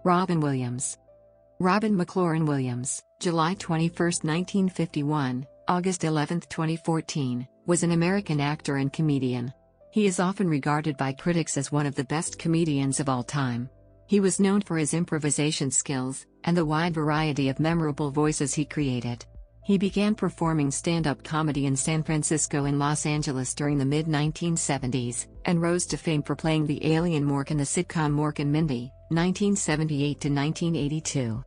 Robin Williams. Robin McLaurin Williams, July 21, 1951, August 11, 2014, was an American actor and comedian. He is often regarded by critics as one of the best comedians of all time. He was known for his improvisation skills and the wide variety of memorable voices he created. He began performing stand-up comedy in San Francisco and Los Angeles during the mid-1970s, and rose to fame for playing the alien Mork in the sitcom Mork and Mindy, 1978 to 1982.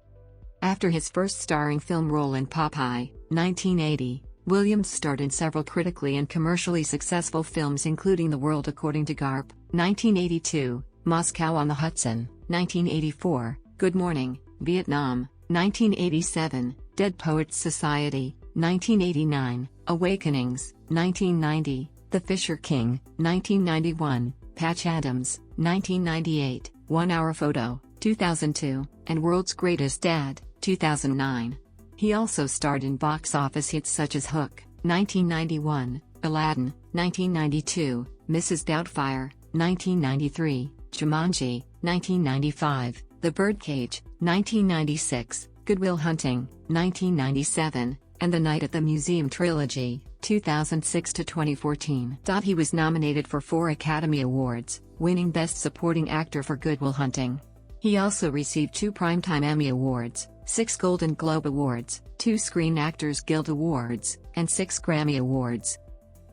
After his first starring film role in Popeye, 1980, Williams starred in several critically and commercially successful films including The World According to Garp, 1982, Moscow on the Hudson, 1984, Good Morning, Vietnam, 1987, Dead Poets Society, 1989, Awakenings, 1990, The Fisher King, 1991, Patch Adams, 1998, 1 Hour Photo, 2002, and World's Greatest Dad, 2009. He also starred in box office hits such as Hook, 1991, Aladdin, 1992, Mrs. Doubtfire, 1993, Jumanji, 1995, The Birdcage, 1996, Good Will Hunting, 1997, and The Night at the Museum trilogy, 2006 to 2014. He was nominated for 4 Academy Awards, winning Best Supporting Actor for Good Will Hunting. He also received 2 Primetime Emmy Awards, 6 Golden Globe Awards, 2 Screen Actors Guild Awards, and 6 Grammy Awards.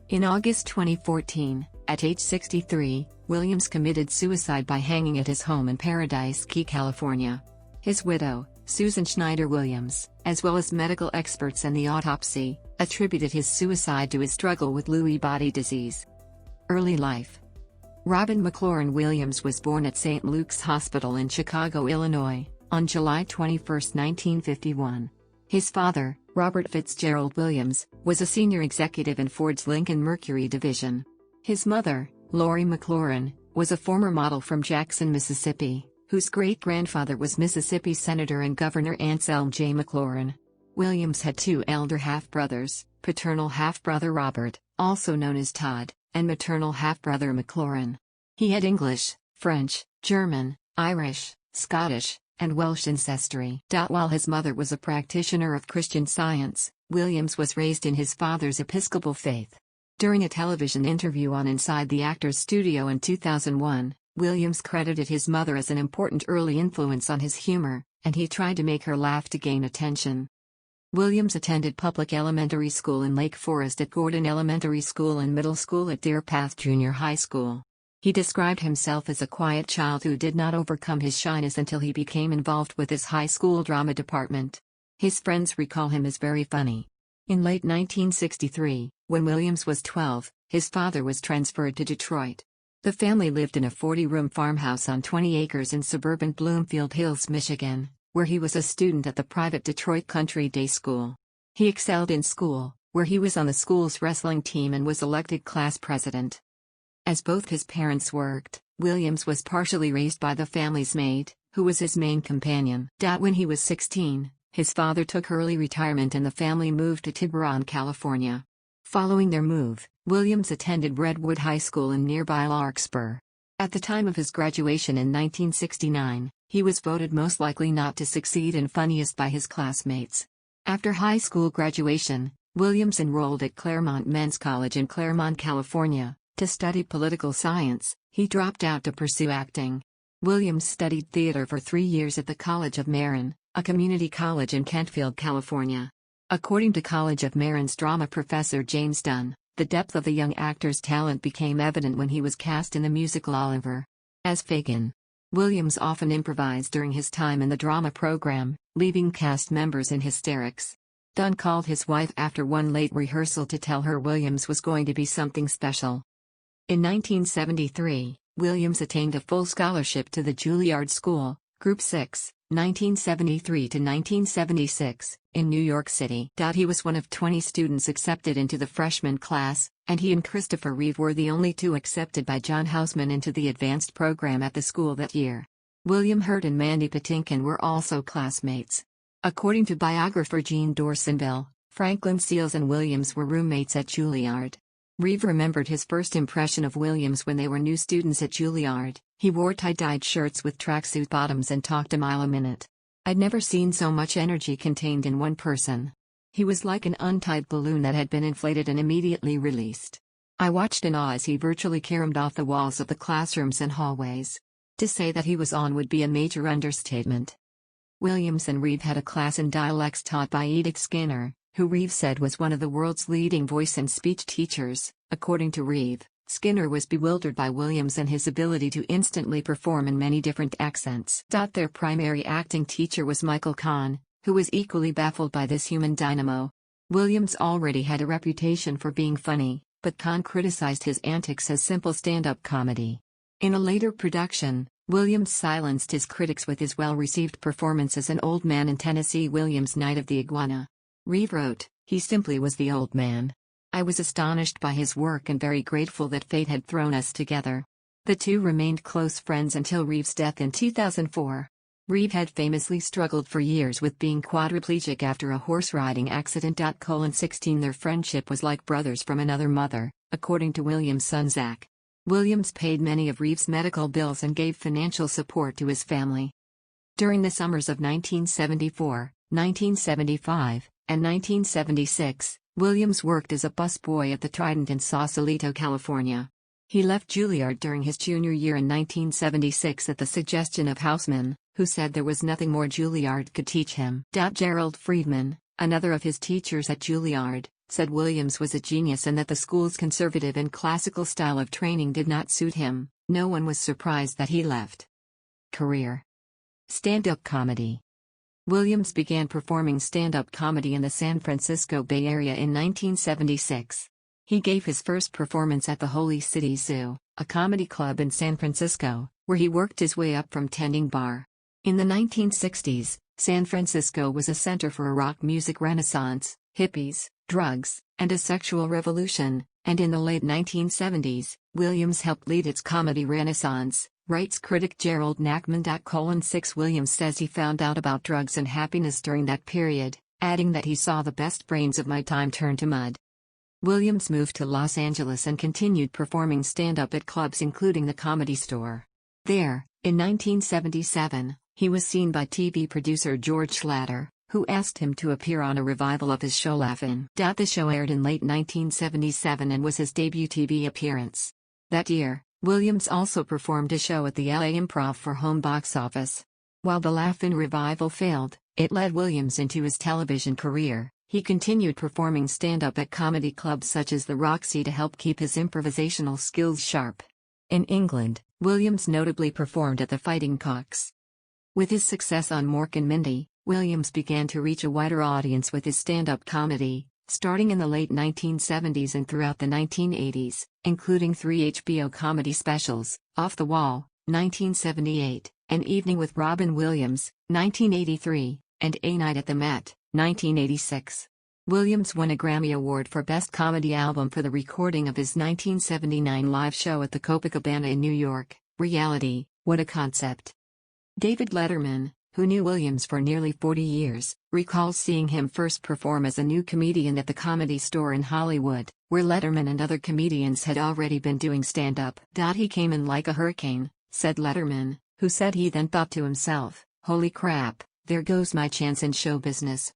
In August 2014, at age 63, Williams committed suicide by hanging at his home in Paradise Key, California. His widow, Susan Schneider Williams, as well as medical experts and the autopsy, attributed his suicide to his struggle with Lewy body disease. Early life. Robin McLaurin Williams was born at St. Luke's Hospital in Chicago, Illinois, on July 21, 1951. His father, Robert Fitzgerald Williams, was a senior executive in Ford's Lincoln Mercury division. His mother, Lori McLaurin, was a former model from Jackson, Mississippi, whose great-grandfather was Mississippi Senator and Governor Anselm J. McLaurin. Williams had 2 elder half-brothers, paternal half-brother Robert, also known as Todd, and maternal half-brother McLaurin. He had English, French, German, Irish, Scottish, and Welsh ancestry. While his mother was a practitioner of Christian Science, Williams was raised in his father's Episcopal faith. During a television interview on Inside the Actors Studio in 2001, Williams credited his mother as an important early influence on his humor, and he tried to make her laugh to gain attention. Williams attended public elementary school in Lake Forest at Gordon Elementary School and middle school at Deer Path Junior High School. He described himself as a quiet child who did not overcome his shyness until he became involved with his high school drama department. His friends recall him as very funny. In late 1963, when Williams was 12, his father was transferred to Detroit. The family lived in a 40-room farmhouse on 20 acres in suburban Bloomfield Hills, Michigan, where he was a student at the private Detroit Country Day School. He excelled in school, where he was on the school's wrestling team and was elected class president. As both his parents worked, Williams was partially raised by the family's maid, who was his main companion. When he was 16, his father took early retirement and the family moved to Tiburon, California. Following their move, Williams attended Redwood High School in nearby Larkspur. At the time of his graduation in 1969, he was voted most likely not to succeed and funniest by his classmates. After high school graduation, Williams enrolled at Claremont Men's College in Claremont, California, to study political science. He dropped out to pursue acting. Williams studied theater for 3 years at the College of Marin, a community college in Kentfield, California. According to College of Marin's drama professor James Dunn, the depth of the young actor's talent became evident when he was cast in the musical Oliver as Fagin. Williams often improvised during his time in the drama program, leaving cast members in hysterics. Dunn called his wife after one late rehearsal to tell her Williams was going to be something special. In 1973, Williams attained a full scholarship to the Juilliard School, Group 6, 1973 to 1976, in New York City. He was one of 20 students accepted into the freshman class, and he and Christopher Reeve were the only 2 accepted by John Houseman into the advanced program at the school that year. William Hurt and Mandy Patinkin were also classmates. According to biographer Jean Dorsonville, Franklin Seals and Williams were roommates at Juilliard. Reeve remembered his first impression of Williams when they were new students at Juilliard. He wore tie-dyed shirts with tracksuit bottoms and talked a mile a minute. I'd never seen so much energy contained in one person. He was like an untied balloon that had been inflated and immediately released. I watched in awe as he virtually caromed off the walls of the classrooms and hallways. To say that he was on would be a major understatement. Williams and Reeve had a class in dialects taught by Edith Skinner, who Reeve said was one of the world's leading voice and speech teachers. According to Reeve, Skinner was bewildered by Williams and his ability to instantly perform in many different accents. Their primary acting teacher was Michael Kahn, who was equally baffled by this human dynamo. Williams already had a reputation for being funny, but Kahn criticized his antics as simple stand-up comedy. In a later production, Williams silenced his critics with his well-received performance as an old man in Tennessee Williams' Night of the Iguana. Reeve wrote, "He simply was the old man. I was astonished by his work and very grateful that fate had thrown us together." The two remained close friends until Reeve's death in 2004. Reeve had famously struggled for years with being quadriplegic after a horse riding accident. 16 Their friendship was like brothers from another mother, according to Williams' son Zach. Williams paid many of Reeve's medical bills and gave financial support to his family. During the summers of 1974, 1975, and 1976, Williams worked as a busboy at the Trident in Sausalito, California. He left Juilliard during his junior year in 1976 at the suggestion of Houseman, who said there was nothing more Juilliard could teach him. Gerald Friedman, another of his teachers at Juilliard, said Williams was a genius and that the school's conservative and classical style of training did not suit him. No one was surprised that he left. Career: stand-up comedy. Williams began performing stand-up comedy in the San Francisco Bay Area in 1976. He gave his first performance at the Holy City Zoo, a comedy club in San Francisco, where he worked his way up from tending bar. In the 1960s, San Francisco was a center for a rock music renaissance, hippies, drugs, and a sexual revolution, and in the late 1970s, Williams helped lead its comedy renaissance, writes critic Gerald Nachman. 6 Williams says he found out about drugs and happiness during that period, adding that he saw the best brains of my time turn to mud. Williams moved to Los Angeles and continued performing stand-up at clubs including the Comedy Store. There, in 1977, he was seen by TV producer George Schlatter, who asked him to appear on a revival of his show Laugh-In. The show aired in late 1977 and was his debut TV appearance. That year, Williams also performed a show at the LA Improv for home box office. While the Laugh-In revival failed, it led Williams into his television career. He continued performing stand-up at comedy clubs such as the Roxy to help keep his improvisational skills sharp. In England, Williams notably performed at the Fighting Cocks. With his success on Mork and Mindy, Williams began to reach a wider audience with his stand-up comedy, starting in the late 1970s and throughout the 1980s, including 3 HBO comedy specials, Off the Wall, 1978, An Evening with Robin Williams, 1983, and A Night at the Met, 1986. Williams won a Grammy Award for Best Comedy Album for the recording of his 1979 live show at the Copacabana in New York, Reality, What a Concept. David Letterman, who knew Williams for nearly 40 years, recalls seeing him first perform as a new comedian at the Comedy Store in Hollywood, where Letterman and other comedians had already been doing stand-up. "He came in like a hurricane," said Letterman, who said he then thought to himself, "Holy crap, there goes my chance in show business."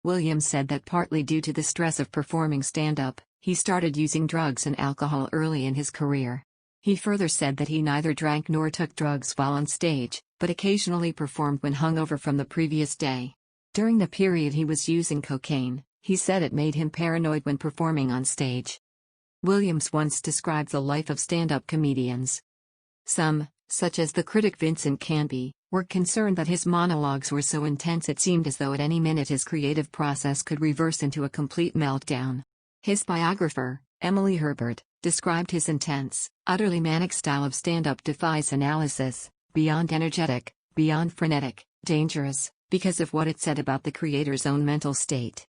Williams said that partly due to the stress of performing stand-up, he started using drugs and alcohol early in his career. He further said that he neither drank nor took drugs while on stage, but occasionally performed when hungover from the previous day. During the period he was using cocaine, he said it made him paranoid when performing on stage. Williams once described the life of stand-up comedians. Some, such as the critic Vincent Canby, were concerned that his monologues were so intense it seemed as though at any minute his creative process could reverse into a complete meltdown. His biographer, Emily Herbert, described his intense, utterly manic style of stand-up defies analysis, beyond energetic, beyond frenetic, dangerous, because of what it said about the creator's own mental state.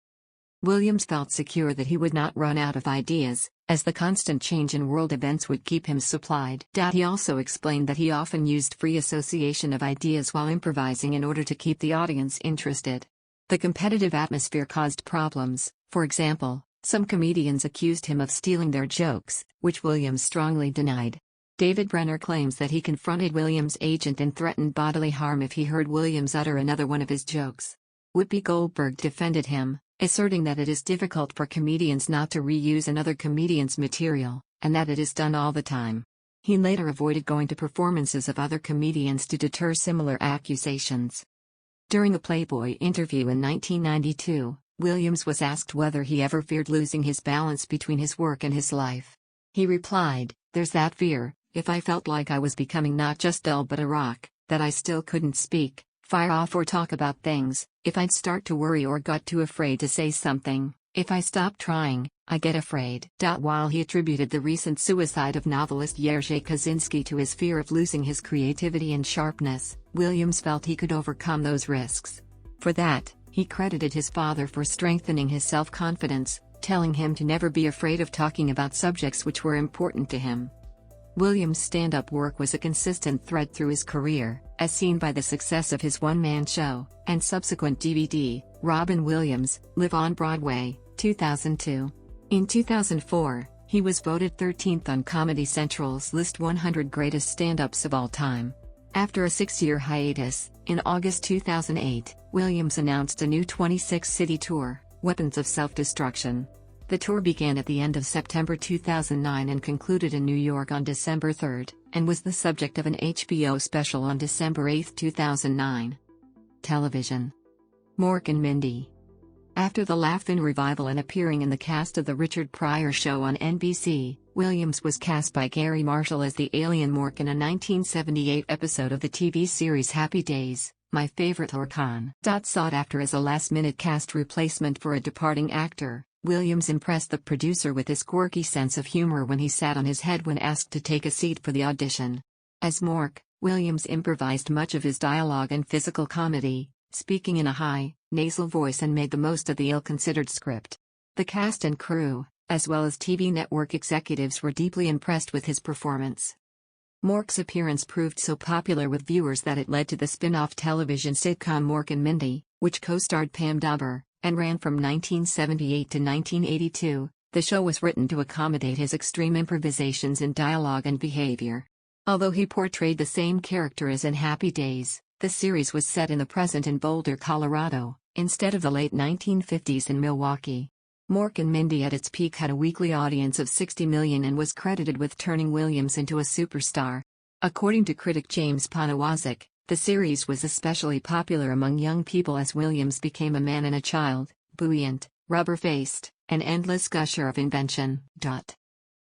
Williams felt secure that he would not run out of ideas, as the constant change in world events would keep him supplied. He also explained that he often used free association of ideas while improvising in order to keep the audience interested. The competitive atmosphere caused problems. For example, Some comedians accused him of stealing their jokes, which Williams strongly denied. David Brenner claims that he confronted Williams' agent and threatened bodily harm if he heard Williams utter another one of his jokes. Whoopi Goldberg defended him, asserting that it is difficult for comedians not to reuse another comedian's material, and that it is done all the time. He later avoided going to performances of other comedians to deter similar accusations. During a Playboy interview in 1992, Williams was asked whether he ever feared losing his balance between his work and his life. He replied, "There's that fear, if I felt like I was becoming not just dull but a rock, that I still couldn't speak, fire off or talk about things, if I'd start to worry or got too afraid to say something, if I stopped trying, I get afraid." While he attributed the recent suicide of novelist Jerzy Kosinski to his fear of losing his creativity and sharpness, Williams felt he could overcome those risks. For that, he credited his father for strengthening his self-confidence, telling him to never be afraid of talking about subjects which were important to him. Williams' stand-up work was a consistent thread through his career, as seen by the success of his one-man show, and subsequent DVD, Robin Williams, Live on Broadway, 2002. In 2004, he was voted 13th on Comedy Central's list 100 Greatest Stand-Ups of All Time. After a 6-year hiatus, in August 2008, Williams announced a new 26-city tour, Weapons of Self-Destruction. The tour began at the end of September 2009 and concluded in New York on December 3, and was the subject of an HBO special on December 8, 2009. Television. Mork and Mindy. After the Laugh-In revival and appearing in the cast of The Richard Pryor Show on NBC, Williams was cast by Gary Marshall as the alien Mork in a 1978 episode of the TV series Happy Days, My Favorite Orkan. Sought after as a last-minute cast replacement for a departing actor, Williams impressed the producer with his quirky sense of humor when he sat on his head when asked to take a seat for the audition. As Mork, Williams improvised much of his dialogue and physical comedy, speaking in a high, nasal voice, and made the most of the ill-considered script. The cast and crew, as well as TV network executives, were deeply impressed with his performance. Mork's appearance proved so popular with viewers that it led to the spin-off television sitcom Mork and Mindy, which co-starred Pam Dubber, and ran from 1978 to 1982. The show was written to accommodate his extreme improvisations in dialogue and behavior. Although he portrayed the same character as in Happy Days, the series was set in the present in Boulder, Colorado, instead of the late 1950s in Milwaukee. Mork and Mindy at its peak had a weekly audience of 60 million and was credited with turning Williams into a superstar. According to critic James Poniewozik, the series was especially popular among young people as Williams became a man and a child, buoyant, rubber-faced, an endless gusher of invention.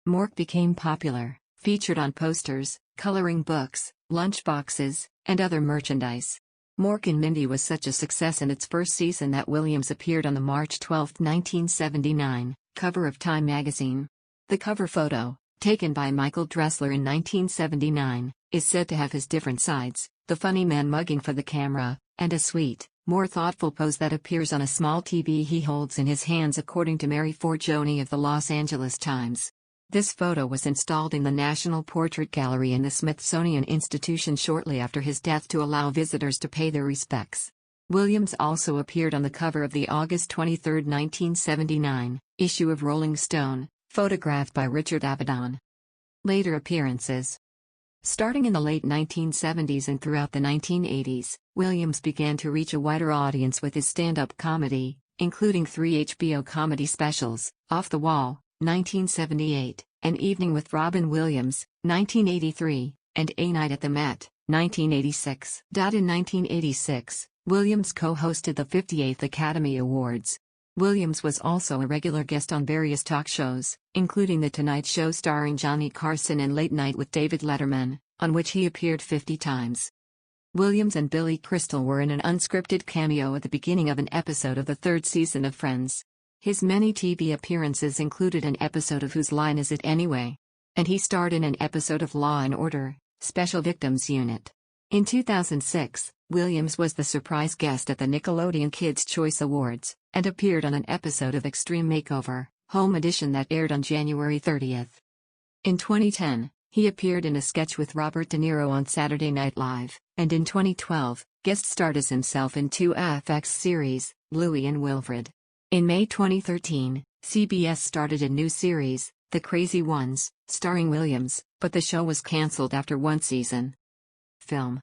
Mork became popular, featured on posters, coloring books, lunchboxes, and other merchandise. Mork and Mindy was such a success in its first season that Williams appeared on the March 12, 1979, cover of Time magazine. The cover photo, taken by Michael Dressler in 1979, is said to have his different sides, the funny man mugging for the camera, and a sweet, more thoughtful pose that appears on a small TV he holds in his hands, according to Mary Forgione of the Los Angeles Times. This photo was installed in the National Portrait Gallery in the Smithsonian Institution shortly after his death to allow visitors to pay their respects. Williams also appeared on the cover of the August 23, 1979, issue of Rolling Stone, photographed by Richard Avedon. Later appearances. Starting in the late 1970s and throughout the 1980s, Williams began to reach a wider audience with his stand-up comedy, including 3 HBO comedy specials, Off the Wall, 1978, An Evening with Robin Williams, 1983, and A Night at the Met, 1986. In 1986, Williams co-hosted the 58th Academy Awards. Williams was also a regular guest on various talk shows, including The Tonight Show starring Johnny Carson and Late Night with David Letterman, on which he appeared 50 times. Williams and Billy Crystal were in an unscripted cameo at the beginning of an episode of the 3rd season of Friends. His many TV appearances included an episode of Whose Line Is It Anyway? And he starred in an episode of Law & Order, Special Victims Unit. In 2006, Williams was the surprise guest at the Nickelodeon Kids' Choice Awards, and appeared on an episode of Extreme Makeover, Home Edition that aired on January 30. In 2010, he appeared in a sketch with Robert De Niro on Saturday Night Live, and in 2012, guest starred as himself in 2 FX series, Louie and Wilfred. In May 2013, CBS started a new series, The Crazy Ones, starring Williams, but the show was cancelled after one season. Film.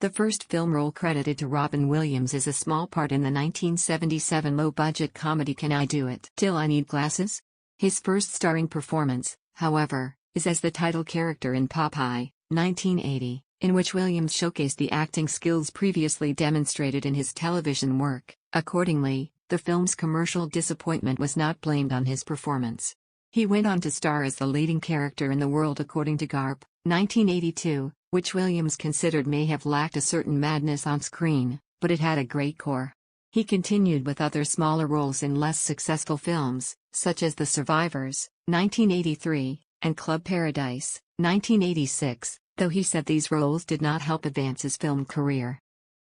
The first film role credited to Robin Williams is a small part in the 1977 low-budget comedy Can I Do It? Till I Need Glasses? His first starring performance, however, is as the title character in Popeye, 1980, in which Williams showcased the acting skills previously demonstrated in his television work. Accordingly, the film's commercial disappointment was not blamed on his performance. He went on to star as the leading character in The World According to Garp, 1982, which Williams considered may have lacked a certain madness on screen, but it had a great core. He continued with other smaller roles in less successful films, such as The Survivors, 1983, and Club Paradise, 1986, though he said these roles did not help advance his film career.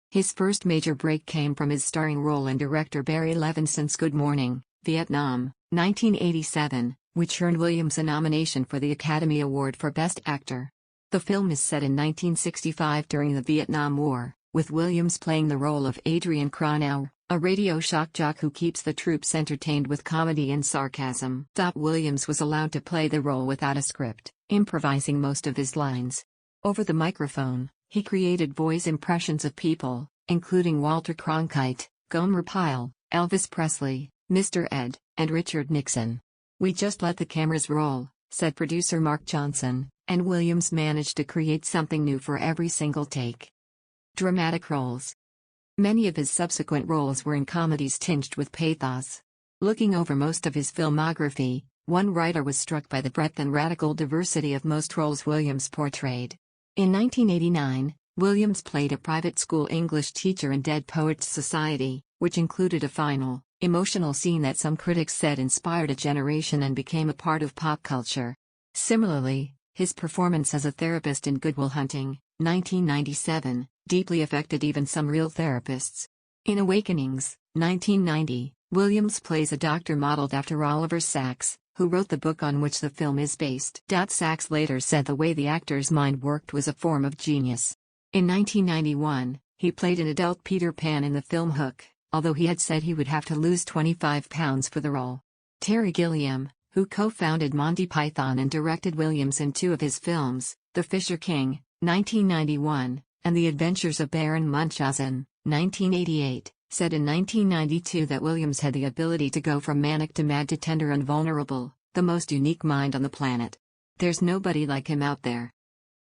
His first major break came from his starring role in director Barry Levinson's Good Morning, Vietnam, 1987, which earned Williams a nomination for the Academy Award for Best Actor. The film is set in 1965 during the Vietnam War, with Williams playing the role of Adrian Cronau, a radio shock jock who keeps the troops entertained with comedy and sarcasm. Williams was allowed to play the role without a script, improvising most of his lines. Over the microphone, he created voice impressions of people, including Walter Cronkite, Gomer Pyle, Elvis Presley, Mr. Ed, and Richard Nixon. "We just let the cameras roll," said producer Mark Johnson, and Williams managed to create something new for every single take. Dramatic roles. Many of his subsequent roles were in comedies tinged with pathos. Looking over most of his filmography, one writer was struck by the breadth and radical diversity of most roles Williams portrayed. In 1989, Williams played a private school English teacher in Dead Poets Society, which included a final, emotional scene that some critics said inspired a generation and became a part of pop culture. Similarly, his performance as a therapist in Good Will Hunting, 1997, deeply affected even some real therapists. In Awakenings, 1990, Williams plays a doctor modeled after Oliver Sacks, who wrote the book on which the film is based. Sacks later said the way the actor's mind worked was a form of genius. In 1991, he played an adult Peter Pan in the film Hook, although he had said he would have to lose 25 pounds for the role. Terry Gilliam, who co-founded Monty Python and directed Williams in two of his films, The Fisher King, 1991, and The Adventures of Baron Munchausen, 1988, said in 1992 that Williams had the ability to go from manic to mad to tender and vulnerable, the most unique mind on the planet. There's nobody like him out there.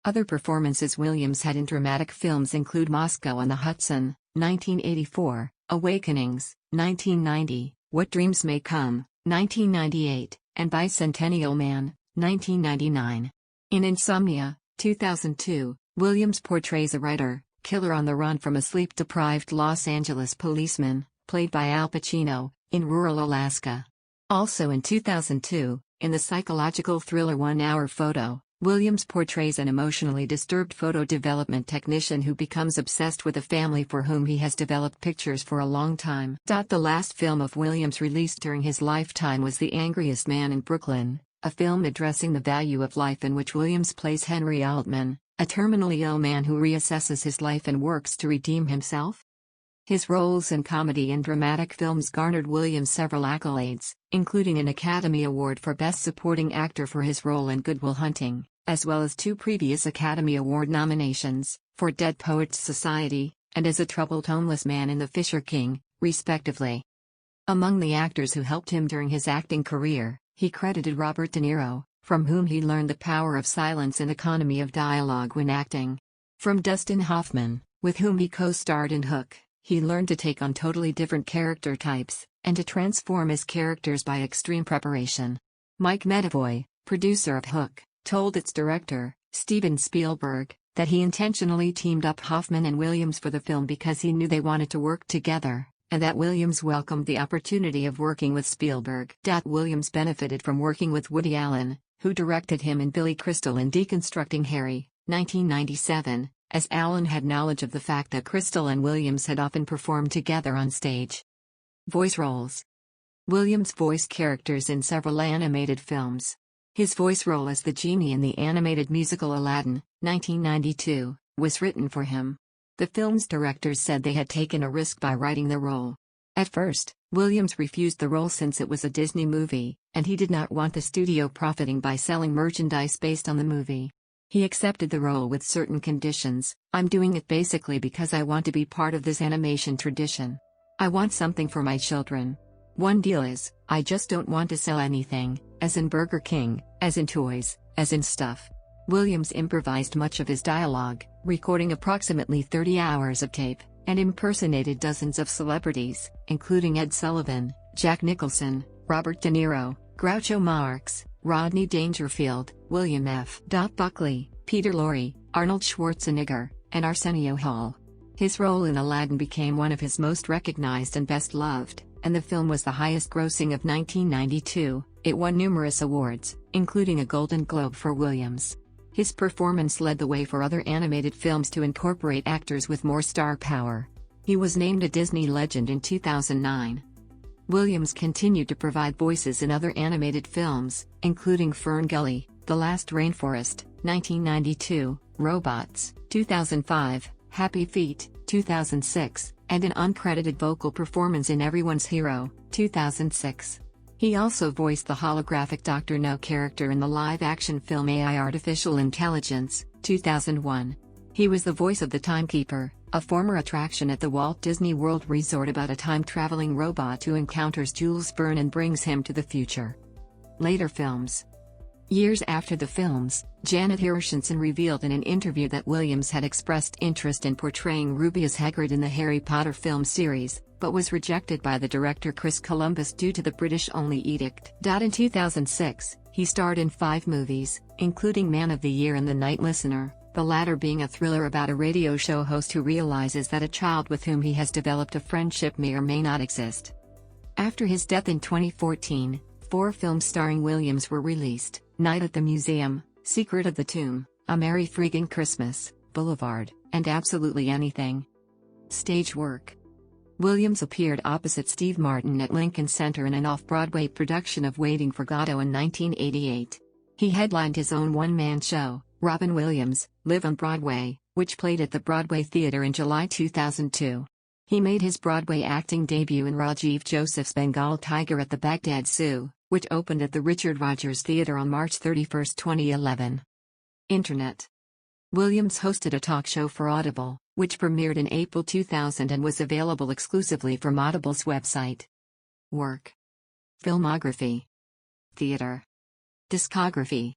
Other performances Williams had in dramatic films include Moscow on the Hudson, 1984, Awakenings, 1990, What Dreams May Come, 1998, and Bicentennial Man, 1999. In Insomnia, 2002, Williams portrays a writer, killer on the run from a sleep-deprived Los Angeles policeman, played by Al Pacino, in rural Alaska. Also in 2002, in the psychological thriller 1 Hour Photo, Williams portrays an emotionally disturbed photo development technician who becomes obsessed with a family for whom he has developed pictures for a long time. The last film of Williams released during his lifetime was The Angriest Man in Brooklyn, a film addressing the value of life in which Williams plays Henry Altman, a terminally ill man who reassesses his life and works to redeem himself. His roles in comedy and dramatic films garnered Williams several accolades, including an Academy Award for Best Supporting Actor for his role in Good Will Hunting, as well as 2 previous Academy Award nominations, for Dead Poets Society, and as a troubled homeless man in The Fisher King, respectively. Among the actors who helped him during his acting career, he credited Robert De Niro, from whom he learned the power of silence and economy of dialogue when acting. From Dustin Hoffman, with whom he co-starred in Hook, he learned to take on totally different character types, and to transform his characters by extreme preparation. Mike Medavoy, producer of Hook, told its director, Steven Spielberg, that he intentionally teamed up Hoffman and Williams for the film because he knew they wanted to work together, and that Williams welcomed the opportunity of working with Spielberg. Williams benefited from working with Woody Allen, who directed him in Billy Crystal in Deconstructing Harry, 1997, as Allen had knowledge of the fact that Crystal and Williams had often performed together on stage. Voice roles. Williams voiced characters in several animated films. His voice role as the genie in the animated musical Aladdin, 1992, was written for him. The film's directors said they had taken a risk by writing the role. At first, Williams refused the role since it was a Disney movie, and he did not want the studio profiting by selling merchandise based on the movie. He accepted the role with certain conditions. "I'm doing it basically because I want to be part of this animation tradition. I want something for my children. One deal is, I just don't want to sell anything, as in Burger King, as in toys, as in stuff." Williams improvised much of his dialogue, recording approximately 30 hours of tape, and impersonated dozens of celebrities, including Ed Sullivan, Jack Nicholson, Robert De Niro, Groucho Marx, Rodney Dangerfield, William F. Buckley, Peter Lorre, Arnold Schwarzenegger, and Arsenio Hall. His role in Aladdin became one of his most recognized and best loved, and the film was the highest grossing of 1992. It won numerous awards, including a Golden Globe for Williams. His performance led the way for other animated films to incorporate actors with more star power. He was named a Disney Legend in 2009. Williams continued to provide voices in other animated films, including Fern Gully, The Last Rainforest, 1992, Robots, 2005, Happy Feet, 2006, and an uncredited vocal performance in Everyone's Hero, 2006. He also voiced the holographic Dr. No character in the live-action film AI Artificial Intelligence, 2001. He was the voice of the Timekeeper, a former attraction at the Walt Disney World Resort about a time-traveling robot who encounters Jules Verne and brings him to the future. Later films. Years after the films, Janet Hirshenson revealed in an interview that Williams had expressed interest in portraying Rubeus Hagrid in the Harry Potter film series, but was rejected by the director Chris Columbus due to the British-only edict. In 2006, he starred in 5 movies, including Man of the Year and The Night Listener, the latter being a thriller about a radio show host who realizes that a child with whom he has developed a friendship may or may not exist. After his death in 2014, 4 films starring Williams were released: Night at the Museum, Secret of the Tomb, A Merry Friggin' Christmas, Boulevard, and Absolutely Anything. Stage work. Williams appeared opposite Steve Martin at Lincoln Center in an off-Broadway production of Waiting for Godot in 1988. He headlined his own one-man show, Robin Williams, Live on Broadway, which played at the Broadway Theatre in July 2002. He made his Broadway acting debut in Rajiv Joseph's Bengal Tiger at the Baghdad Zoo, which opened at the Richard Rodgers Theatre on March 31, 2011. Internet. Williams hosted a talk show for Audible, which premiered in April 2000 and was available exclusively from Audible's website. Work. Filmography. Theater. Discography.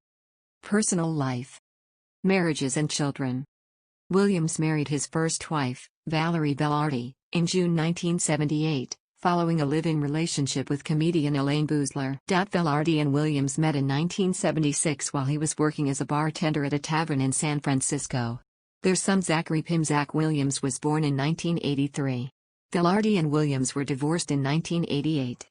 Personal life. Marriages and children. Williams married his first wife, Valerie Velarde, in June 1978, following a live-in relationship with comedian Elaine Boozler. Velarde and Williams met in 1976 while he was working as a bartender at a tavern in San Francisco. Their son Zachary Pimzak Williams was born in 1983. Velarde and Williams were divorced in 1988.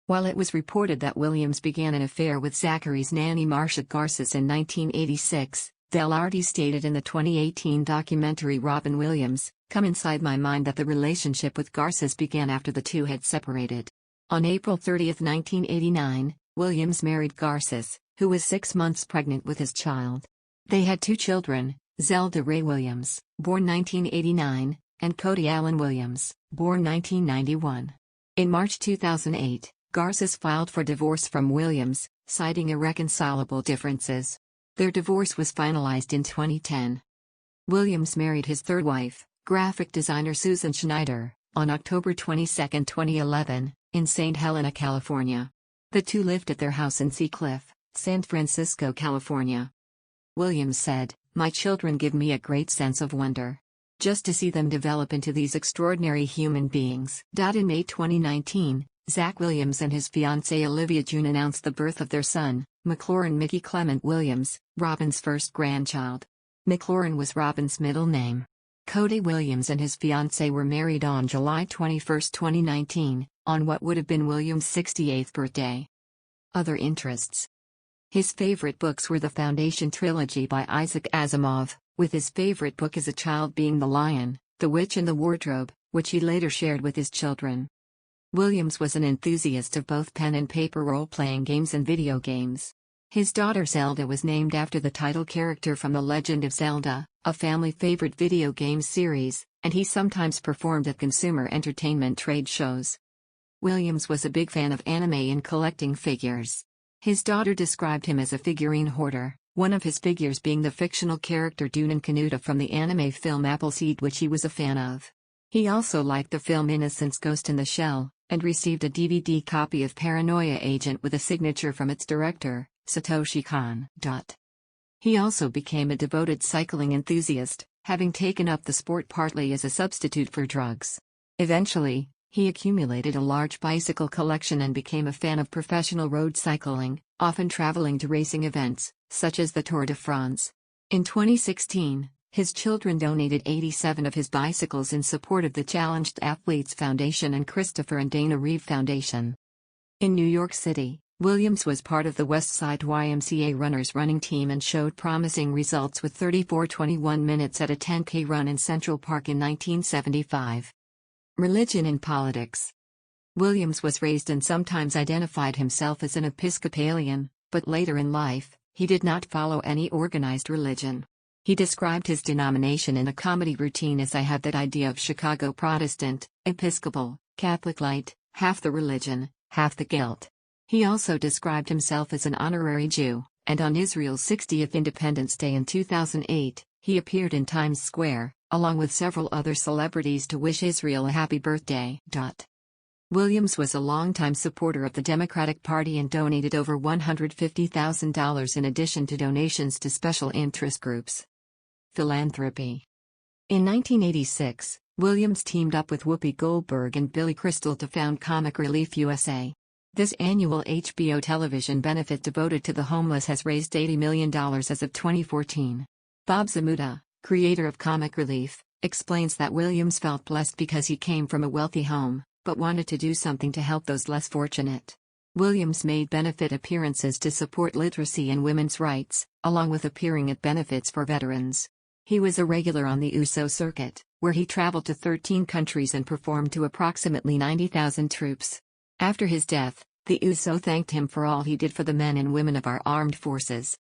While it was reported that Williams began an affair with Zachary's nanny Marcia Garces in 1986, Velarde stated in the 2018 documentary Robin Williams, Come Inside My Mind that the relationship with Garces began after the two had separated. On April 30, 1989, Williams married Garces, who was 6 months pregnant with his child. They had 2 children, Zelda Ray Williams, born 1989, and Cody Allen Williams, born 1991. In March 2008, Garces filed for divorce from Williams, citing irreconcilable differences. Their divorce was finalized in 2010. Williams married his third wife, graphic designer Susan Schneider, on October 22, 2011, in St. Helena, California. The two lived at their house in Sea Cliff, San Francisco, California. Williams said, "My children give me a great sense of wonder. Just to see them develop into these extraordinary human beings." In May 2019, Zach Williams and his fiancée Olivia June announced the birth of their son, McLaurin Mickey Clement Williams, Robin's first grandchild. McLaurin was Robin's middle name. Cody Williams and his fiancée were married on July 21, 2019, on what would have been Williams' 68th birthday. Other interests. His favorite books were the Foundation trilogy by Isaac Asimov, with his favorite book as a child being The Lion, The Witch and the Wardrobe, which he later shared with his children. Williams was an enthusiast of both pen and paper role-playing games and video games. His daughter Zelda was named after the title character from The Legend of Zelda, a family favorite video game series, and he sometimes performed at consumer entertainment trade shows. Williams was a big fan of anime and collecting figures. His daughter described him as a figurine hoarder, one of his figures being the fictional character Dune Kanuta from the anime film Appleseed, which he was a fan of. He also liked the film Innocence Ghost in the Shell, and received a DVD copy of Paranoia Agent with a signature from its director, Satoshi Kon. He also became a devoted cycling enthusiast, having taken up the sport partly as a substitute for drugs. Eventually, he accumulated a large bicycle collection and became a fan of professional road cycling, often traveling to racing events, such as the Tour de France. In 2016, his children donated 87 of his bicycles in support of the Challenged Athletes Foundation and Christopher and Dana Reeve Foundation. In New York City, Williams was part of the West Side YMCA runners running team and showed promising results with 34:21 minutes at a 10K run in Central Park in 1975. Religion and politics. Williams was raised and sometimes identified himself as an Episcopalian, but later in life, he did not follow any organized religion. He described his denomination in a comedy routine as "I have that idea of Chicago Protestant, Episcopal, Catholic light, half the religion, half the guilt." He also described himself as an honorary Jew, and on Israel's 60th Independence Day in 2008, he appeared in Times Square, along with several other celebrities to wish Israel a happy birthday. Williams was a longtime supporter of the Democratic Party and donated over $150,000 in addition to donations to special interest groups. Philanthropy. In 1986, Williams teamed up with Whoopi Goldberg and Billy Crystal to found Comic Relief USA. This annual HBO television benefit devoted to the homeless has raised $80 million as of 2014. Bob Zamuda, creator of Comic Relief, explains that Williams felt blessed because he came from a wealthy home, but wanted to do something to help those less fortunate. Williams made benefit appearances to support literacy and women's rights, along with appearing at benefits for veterans. He was a regular on the USO circuit, where he traveled to 13 countries and performed to approximately 90,000 troops. After his death, the USO thanked him for all he did for the men and women of our armed forces.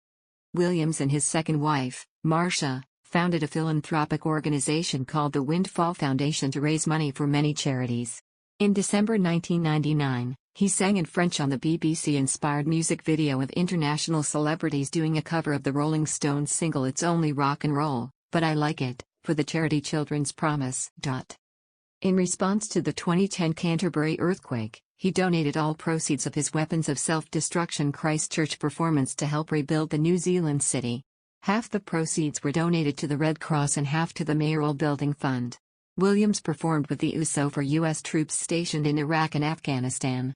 Williams and his second wife, Marcia, founded a philanthropic organization called the Windfall Foundation to raise money for many charities. In December 1999, he sang in French on the BBC-inspired music video of international celebrities doing a cover of the Rolling Stones single It's Only Rock and Roll, But I Like It, for the charity Children's Promise. In response to the 2010 Canterbury earthquake, he donated all proceeds of his Weapons of Self-Destruction Christchurch performance to help rebuild the New Zealand city. Half the proceeds were donated to the Red Cross and half to the Mayoral Building Fund. Williams performed with the USO for U.S. troops stationed in Iraq and Afghanistan.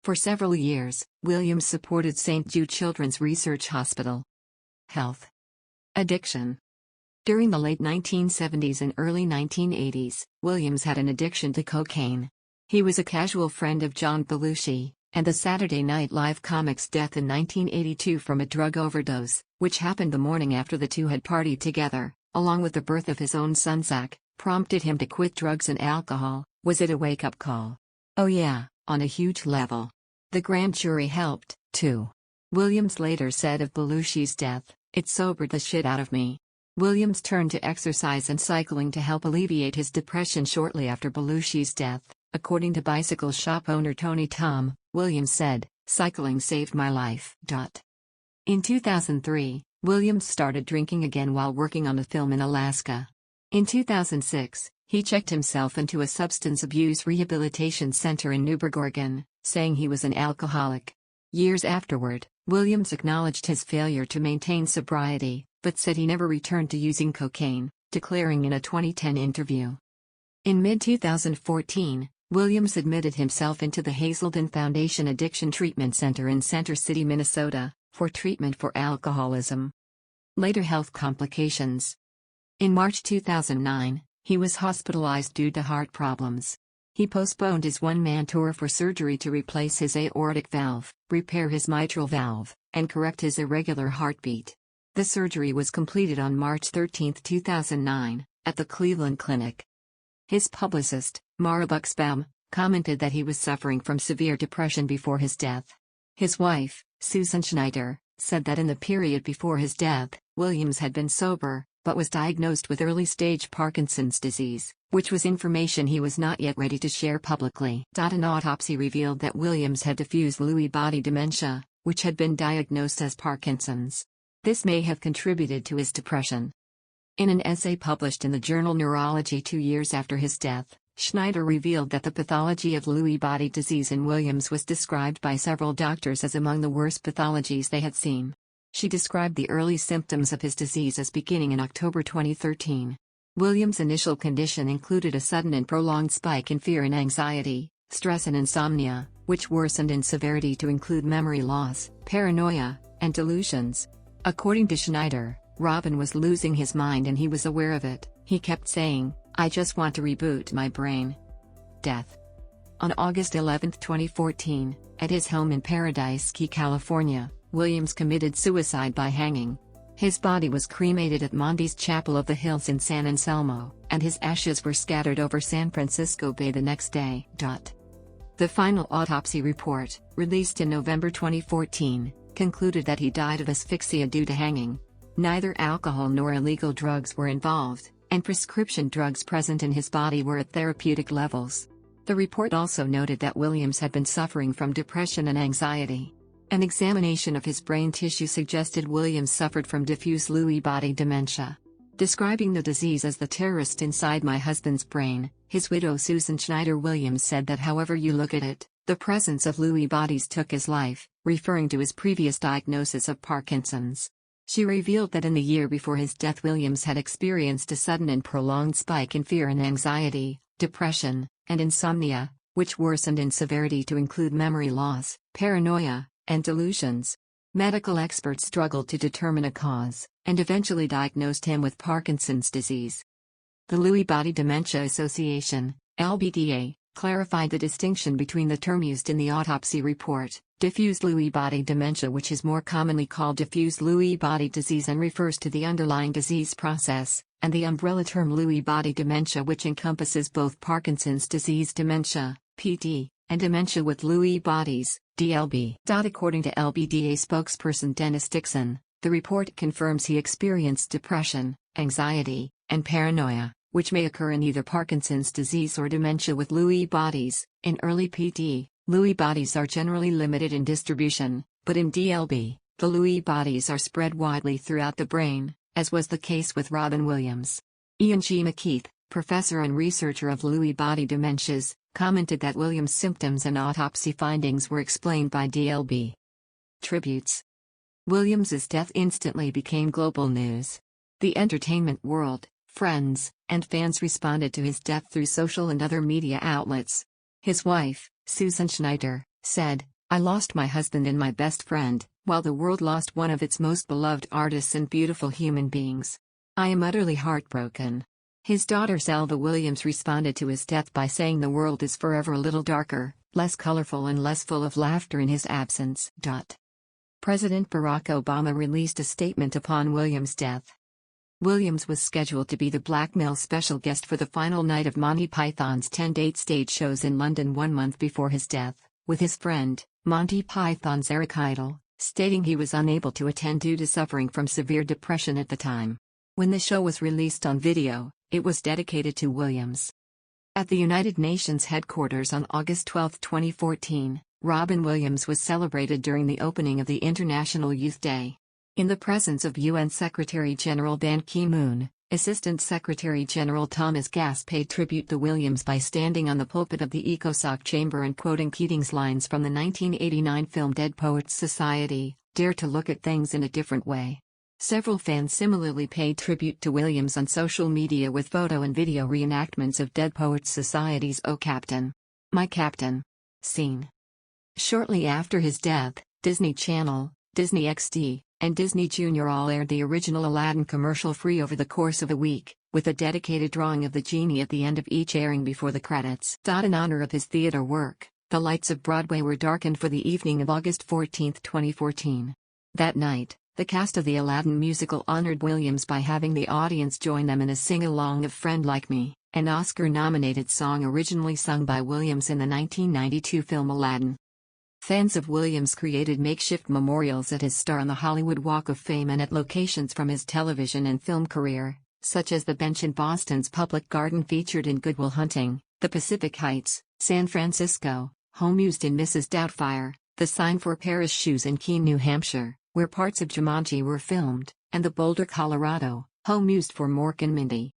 For several years, Williams supported St. Jude Children's Research Hospital. Health. Addiction. During the late 1970s and early 1980s, Williams had an addiction to cocaine. He was a casual friend of John Belushi, and the Saturday Night Live comic's death in 1982 from a drug overdose, which happened the morning after the two had partied together, along with the birth of his own son Zach, prompted him to quit drugs and alcohol. Was it a wake-up call? Oh yeah, on a huge level. The grand jury helped, too. Williams later said of Belushi's death, "It sobered the shit out of me." Williams turned to exercise and cycling to help alleviate his depression shortly after Belushi's death. According to bicycle shop owner Tony Tom, Williams said, "Cycling saved my life." In 2003, Williams started drinking again while working on a film in Alaska. In 2006, he checked himself into a substance abuse rehabilitation center in Newburgh, Oregon, saying he was an alcoholic. Years afterward, Williams acknowledged his failure to maintain sobriety, but said he never returned to using cocaine, declaring in a 2010 interview. In mid-2014, Williams admitted himself into the Hazelden Foundation Addiction Treatment Center in Center City, Minnesota, for treatment for alcoholism. Later health complications. In March 2009, he was hospitalized due to heart problems. He postponed his one-man tour for surgery to replace his aortic valve, repair his mitral valve, and correct his irregular heartbeat. The surgery was completed on March 13, 2009, at the Cleveland Clinic. His publicist, Mara Buxbaum, commented that he was suffering from severe depression before his death. His wife, Susan Schneider, said that in the period before his death, Williams had been sober, but was diagnosed with early-stage Parkinson's disease, which was information he was not yet ready to share publicly. An autopsy revealed that Williams had diffuse Lewy body dementia, which had been diagnosed as Parkinson's. This may have contributed to his depression. In an essay published in the journal Neurology 2 years after his death, Schneider revealed that the pathology of Lewy body disease in Williams was described by several doctors as among the worst pathologies they had seen. She described the early symptoms of his disease as beginning in October 2013. Williams' initial condition included a sudden and prolonged spike in fear and anxiety, stress and insomnia, which worsened in severity to include memory loss, paranoia, and delusions. According to Schneider, Robin was losing his mind and he was aware of it. He kept saying, "I just want to reboot my brain." Death. On August 11, 2014, at his home in Paradise Key, California, Williams committed suicide by hanging. His body was cremated at Monte's Chapel of the Hills in San Anselmo, and his ashes were scattered over San Francisco Bay the next day. The final autopsy report, released in November 2014, concluded that he died of asphyxia due to hanging. Neither alcohol nor illegal drugs were involved, and prescription drugs present in his body were at therapeutic levels. The report also noted that Williams had been suffering from depression and anxiety. An examination of his brain tissue suggested Williams suffered from diffuse Lewy body dementia. Describing the disease as the terrorist inside my husband's brain, his widow Susan Schneider Williams said that however you look at it, the presence of Lewy bodies took his life, referring to his previous diagnosis of Parkinson's. She revealed that in the year before his death Williams had experienced a sudden and prolonged spike in fear and anxiety, depression, and insomnia, which worsened in severity to include memory loss, paranoia, and delusions. Medical experts struggled to determine a cause, and eventually diagnosed him with Parkinson's disease. The Lewy Body Dementia Association, LBDA, clarified the distinction between the term used in the autopsy report, diffuse Lewy body dementia, which is more commonly called diffuse Lewy body disease and refers to the underlying disease process, and the umbrella term Lewy body dementia, which encompasses both Parkinson's disease dementia, PD, and dementia with Lewy bodies, DLB. According to LBDA spokesperson Dennis Dixon, the report confirms he experienced depression, anxiety, and paranoia, which may occur in either Parkinson's disease or dementia with Lewy bodies. In early PD, Lewy bodies are generally limited in distribution, but in DLB, the Lewy bodies are spread widely throughout the brain, as was the case with Robin Williams. Ian G. McKeith, professor and researcher of Lewy body dementias, commented that Williams' symptoms and autopsy findings were explained by DLB. Tributes. Williams's death instantly became global news. The entertainment world, friends, and fans responded to his death through social and other media outlets. His wife, Susan Schneider, said, "I lost my husband and my best friend, while the world lost one of its most beloved artists and beautiful human beings. I am utterly heartbroken." His daughter Zelda Williams responded to his death by saying the world is forever a little darker, less colorful and less full of laughter in his absence. President Barack Obama released a statement upon Williams' death. Williams was scheduled to be the Blackmail special guest for the final night of Monty Python's 10-date stage shows in London 1 month before his death, with his friend, Monty Python's Eric Idle, stating he was unable to attend due to suffering from severe depression at the time. When the show was released on video, it was dedicated to Williams. At the United Nations headquarters on August 12, 2014, Robin Williams was celebrated during the opening of the International Youth Day. In the presence of UN Secretary-General Ban Ki-moon, Assistant Secretary-General Thomas Gass paid tribute to Williams by standing on the pulpit of the ECOSOC chamber and quoting Keating's lines from the 1989 film Dead Poets Society, "Dare to look at things in a different way." Several fans similarly paid tribute to Williams on social media with photo and video reenactments of Dead Poets Society's "Oh Captain, My Captain" scene. Shortly after his death, Disney Channel, Disney XD, and Disney Junior all aired the original Aladdin commercial free over the course of a week, with a dedicated drawing of the genie at the end of each airing before the credits. In honor of his theater work, the lights of Broadway were darkened for the evening of August 14, 2014. That night, the cast of the Aladdin musical honored Williams by having the audience join them in a sing-along of "Friend Like Me," an Oscar-nominated song originally sung by Williams in the 1992 film Aladdin. Fans of Williams created makeshift memorials at his star on the Hollywood Walk of Fame and at locations from his television and film career, such as the bench in Boston's Public Garden featured in Good Will Hunting, the Pacific Heights, San Francisco, home used in Mrs. Doubtfire, the sign for Paris Shoes in Keene, New Hampshire, where parts of Jumanji were filmed, and the Boulder, Colorado, home used for Mork and Mindy.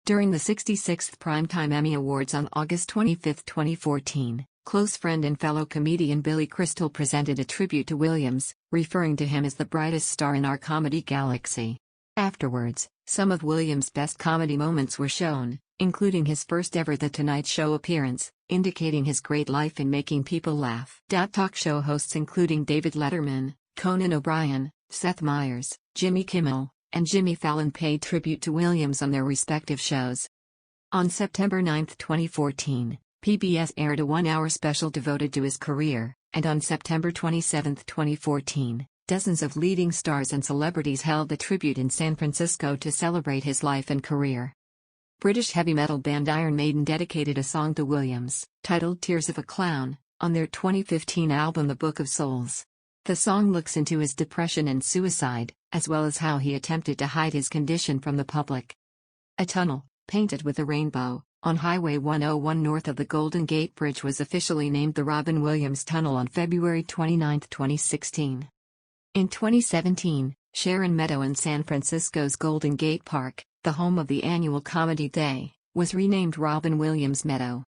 During the 66th Primetime Emmy Awards on August 25, 2014, close friend and fellow comedian Billy Crystal presented a tribute to Williams, referring to him as the brightest star in our comedy galaxy. Afterwards, some of Williams' best comedy moments were shown, including his first ever The Tonight Show appearance, indicating his great life in making people laugh. Talk show hosts including David Letterman, Conan O'Brien, Seth Meyers, Jimmy Kimmel, and Jimmy Fallon paid tribute to Williams on their respective shows. On September 9, 2014, PBS aired a one-hour special devoted to his career, and on September 27, 2014, dozens of leading stars and celebrities held a tribute in San Francisco to celebrate his life and career. British heavy metal band Iron Maiden dedicated a song to Williams, titled Tears of a Clown, on their 2015 album The Book of Souls. The song looks into his depression and suicide, as well as how he attempted to hide his condition from the public. A tunnel, painted with a rainbow, on Highway 101 north of the Golden Gate Bridge was officially named the Robin Williams Tunnel on February 29, 2016. In 2017, Sharon Meadow in San Francisco's Golden Gate Park, the home of the annual Comedy Day, was renamed Robin Williams Meadow.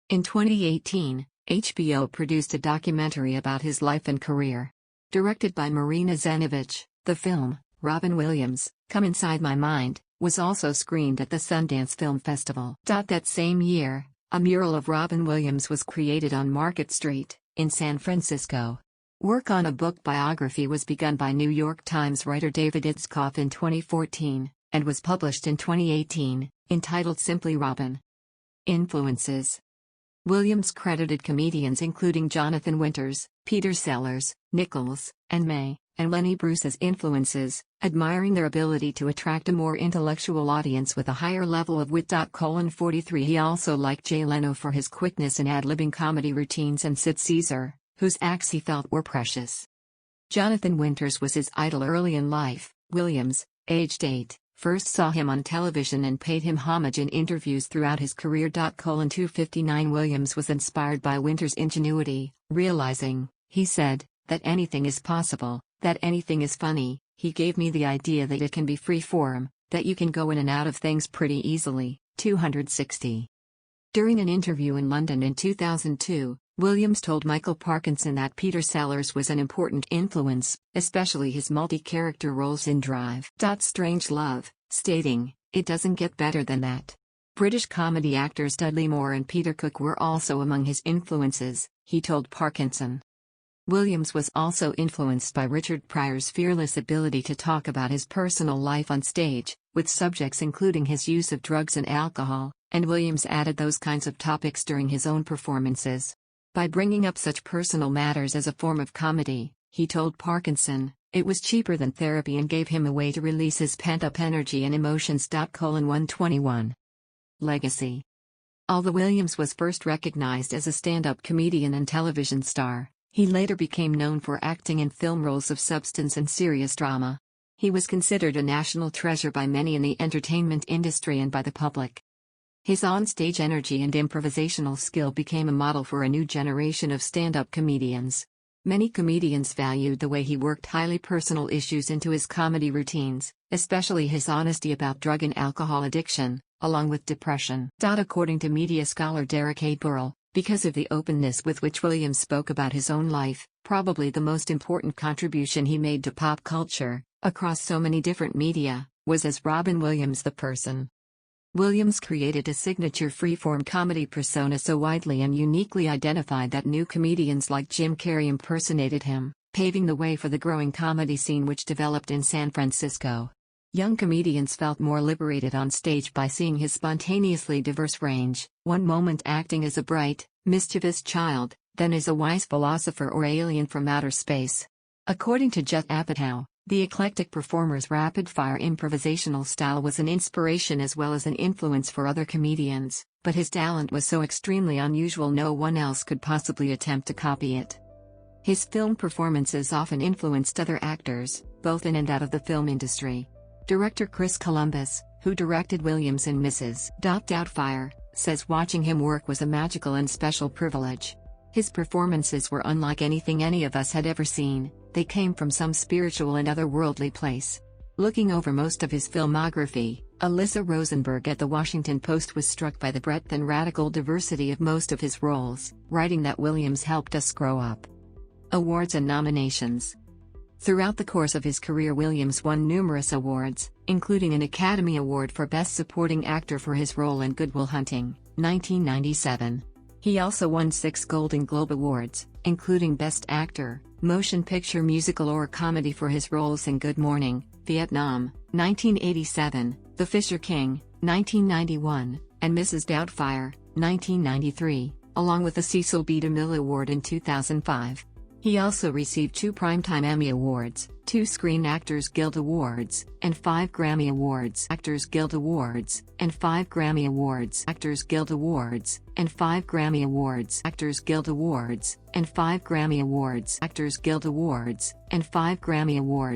In 2018, HBO produced a documentary about his life and career. Directed by Marina Zenovich, the film, Robin Williams, Come Inside My Mind, was also screened at the Sundance Film Festival. That same year, a mural of Robin Williams was created on Market Street, in San Francisco. Work on a book biography was begun by New York Times writer David Itzkoff in 2014, and was published in 2018, entitled simply Robin. Influences. Williams credited comedians including Jonathan Winters, Peter Sellers, Nichols, and May, and Lenny Bruce as influences, admiring their ability to attract a more intellectual audience with a higher level of wit. 43 He also liked Jay Leno for his quickness in ad-libbing comedy routines and Sid Caesar, whose acts he felt were precious. Jonathan Winters was his idol early in life. Williams, aged 8, first saw him on television and paid him homage in interviews throughout his career. 259 Williams was inspired by Winters' ingenuity, realizing, he said, that anything is possible, that anything is funny. He gave me the idea that it can be free form, that you can go in and out of things pretty easily. 260. During an interview in London in 2002, Williams told Michael Parkinson that Peter Sellers was an important influence, especially his multi-character roles in Drive. Strangelove, stating, "It doesn't get better than that." British comedy actors Dudley Moore and Peter Cook were also among his influences, he told Parkinson. Williams was also influenced by Richard Pryor's fearless ability to talk about his personal life on stage, with subjects including his use of drugs and alcohol, and Williams added those kinds of topics during his own performances. By bringing up such personal matters as a form of comedy, he told Parkinson, it was cheaper than therapy and gave him a way to release his pent-up energy and emotions. 121. Legacy. Although Williams was first recognized as a stand-up comedian and television star, he later became known for acting in film roles of substance and serious drama. He was considered a national treasure by many in the entertainment industry and by the public. His onstage energy and improvisational skill became a model for a new generation of stand-up comedians. Many comedians valued the way he worked highly personal issues into his comedy routines, especially his honesty about drug and alcohol addiction, along with depression. According to media scholar Derek A. Burrell, because of the openness with which Williams spoke about his own life, probably the most important contribution he made to pop culture, across so many different media, was as Robin Williams the person. Williams created a signature freeform comedy persona so widely and uniquely identified that new comedians like Jim Carrey impersonated him, paving the way for the growing comedy scene which developed in San Francisco. Young comedians felt more liberated on stage by seeing his spontaneously diverse range, one moment acting as a bright, mischievous child, then as a wise philosopher or alien from outer space. According to Judd Apatow, the eclectic performer's rapid-fire improvisational style was an inspiration as well as an influence for other comedians, but his talent was so extremely unusual no one else could possibly attempt to copy it. His film performances often influenced other actors, both in and out of the film industry. Director Chris Columbus, who directed Williams in Mrs. Doubtfire, says watching him work was a magical and special privilege. His performances were unlike anything any of us had ever seen, they came from some spiritual and otherworldly place. Looking over most of his filmography, Alyssa Rosenberg at The Washington Post was struck by the breadth and radical diversity of most of his roles, writing that Williams helped us grow up. Awards and nominations. Throughout the course of his career, Williams won numerous awards, including an Academy Award for Best Supporting Actor for his role in Good Will Hunting, 1997. He also won 6 Golden Globe Awards, including Best Actor, Motion Picture Musical or Comedy for his roles in Good Morning, Vietnam, 1987, The Fisher King, 1991, and Mrs. Doubtfire, 1993, along with the Cecil B. DeMille Award in 2005. He also received 2 Primetime Emmy Awards, 2 Screen Actors Guild Awards, and 5 Grammy Awards. Actors Guild Awards, and 5 Grammy Awards. Actors Guild Awards, and 5 Grammy Awards. Actors Guild Awards, and 5 Grammy Awards. Actors Guild Awards, and 5 Grammy Awards.